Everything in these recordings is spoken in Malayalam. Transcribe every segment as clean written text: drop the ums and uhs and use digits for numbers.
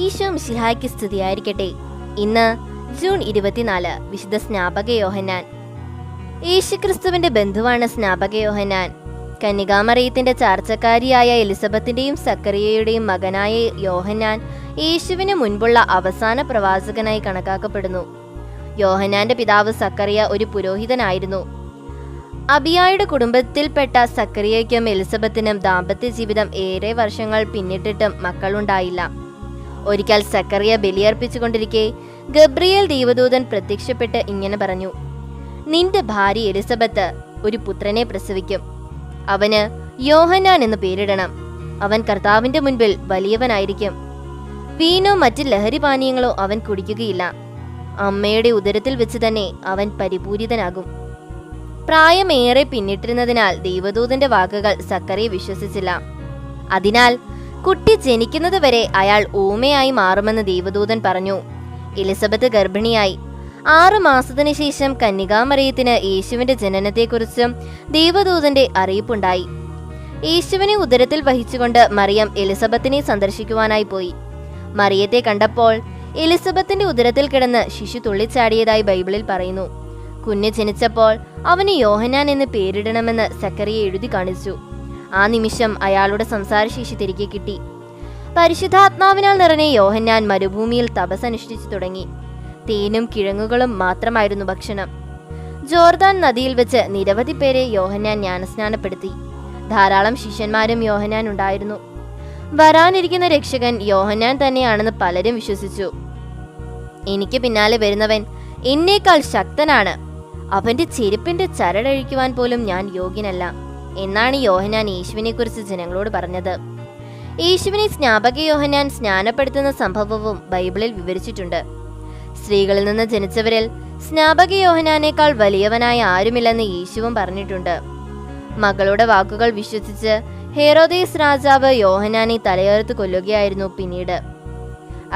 ഈശോ മിശിഹായ്ക്ക് സ്തുതിയായിരിക്കട്ടെ. ഇന്ന് ജൂൺ 24, വിശുദ്ധ സ്നാപക യോഹന്നാൻ. യേശുക്രിസ്തുവിന്റെ ബന്ധുവാണ് സ്നാപക യോഹന്നാൻ. കന്യകാമറിയത്തിന്റെ ചാർച്ചക്കാരിയായ എലിസബത്തിന്റെയും സക്കറിയയുടെയും മകനായ യോഹന്നാൻ യേശുവിന് മുൻപുള്ള അവസാന പ്രവാചകനായി കണക്കാക്കപ്പെടുന്നു. യോഹന്നാന്റെ പിതാവ് സക്കറിയ ഒരു പുരോഹിതനായിരുന്നു. അബിയായുടെ കുടുംബത്തിൽപ്പെട്ട സക്കറിയയ്ക്കും എലിസബത്തിനും ദാമ്പത്യ ജീവിതം ഏറെ വർഷങ്ങൾ പിന്നിട്ടിട്ടും മക്കളുണ്ടായില്ല. ഒരിക്കൽ സക്കറിയ ബലിയർപ്പിച്ചുകൊണ്ടിരിക്കെ ഗബ്രിയേൽ ദൈവദൂതൻ പ്രത്യക്ഷപ്പെട്ട് ഇങ്ങനെ പറഞ്ഞു: നിന്റെ ഭാര്യ എലിസബത്ത് ഒരു പുത്രനെ പ്രസവിക്കും. അവന് യോഹന്നാൻ എന്ന് പേരിടണം. അവൻ കർത്താവിന്റെ മുൻപിൽ വലിയവനായിരിക്കും. വീനോ മറ്റ് ലഹരി പാനീയങ്ങളോ അവൻ കുടിക്കുകയില്ല. അമ്മയുടെ ഉദരത്തിൽ വെച്ച് തന്നെ അവൻ പരിപൂരിതനാകും. പ്രായമേറെ പിന്നിട്ടിരുന്നതിനാൽ ദൈവദൂതന്റെ വാക്കുകൾ സക്കറിയ വിശ്വസിച്ചില്ല. അതിനാൽ കുട്ടി ജനിക്കുന്നത് വരെ അയാൾ ഊമയായി മാറുമെന്ന് ദൈവദൂതൻ പറഞ്ഞു. എലിസബത്ത് ഗർഭിണിയായി. 6 മാസത്തിന് ശേഷം കന്യകാമറിയത്തിന് യേശുവിന്റെ ജനനത്തെക്കുറിച്ചും ദൈവദൂതന്റെ അറിയിപ്പുണ്ടായി. യേശുവിനെ ഉദരത്തിൽ വഹിച്ചുകൊണ്ട് മറിയം എലിസബത്തിനെ സന്ദർശിക്കുവാനായി പോയി. മറിയത്തെ കണ്ടപ്പോൾ എലിസബത്തിന്റെ ഉദരത്തിൽ കിടന്ന് ശിശു തുള്ളിച്ചാടിയതായി ബൈബിളിൽ പറയുന്നു. കുഞ്ഞ് ജനിച്ചപ്പോൾ അവന് യോഹന്നാൻ എന്ന് പേരിടണമെന്ന് സക്കറിയ എഴുതി കാണിച്ചു. ആ നിമിഷം അയാളുടെ സംസാരശേഷി തിരികെ കിട്ടി. പരിശുദ്ധാത്മാവിനാൽ നിറഞ്ഞ യോഹന്നാൻ മരുഭൂമിയിൽ തപസ് അനുഷ്ഠിച്ചു തുടങ്ങി. തേനും കിഴങ്ങുകളും മാത്രമായിരുന്നു ഭക്ഷണം. ജോർദാൻ നദിയിൽ വെച്ച് നിരവധി പേരെ യോഹന്നാൻ ജ്ഞാനസ്നാനപ്പെടുത്തി. ധാരാളം ശിഷ്യന്മാരും യോഹന്നാൻ ഉണ്ടായിരുന്നു. വരാനിരിക്കുന്ന രക്ഷകൻ യോഹന്നാൻ തന്നെയാണെന്ന് പലരും വിശ്വസിച്ചു. എനിക്ക് പിന്നാലെ വരുന്നവൻ എന്നേക്കാൾ ശക്തനാണ്. അവന്റെ ചെരുപ്പിന്റെ ചരടഴിക്കുവാൻ പോലും ഞാൻ യോഗ്യനല്ല എന്നാണ് യോഹന്നാൻ യേശുവിനെ കുറിച്ച് ജനങ്ങളോട് പറഞ്ഞത്. യേശുവിനെ സ്നാപക യോഹന്നാൻ സ്നാനപ്പെടുത്തുന്ന സംഭവവും ബൈബിളിൽ വിവരിച്ചിട്ടുണ്ട്. സ്ത്രീകളിൽ നിന്ന് ജനിച്ചവരിൽ സ്നാപക യോഹന്നാനേക്കാൾ വലിയവനായ ആരുമില്ലെന്ന് യേശുവും പറഞ്ഞിട്ടുണ്ട്. മകളുടെ വാക്കുകൾ വിശ്വസിച്ച് ഹെരോദേസ് രാജാവ് യോഹന്നാനെ തലയേർത്ത് കൊല്ലുകയായിരുന്നു പിന്നീട്.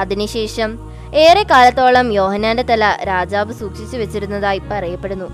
അതിനുശേഷം ഏറെ കാലത്തോളം യോഹന്നാന്റെ തല രാജാവ് സൂക്ഷിച്ചു വെച്ചിരുന്നതായി പറയപ്പെടുന്നു.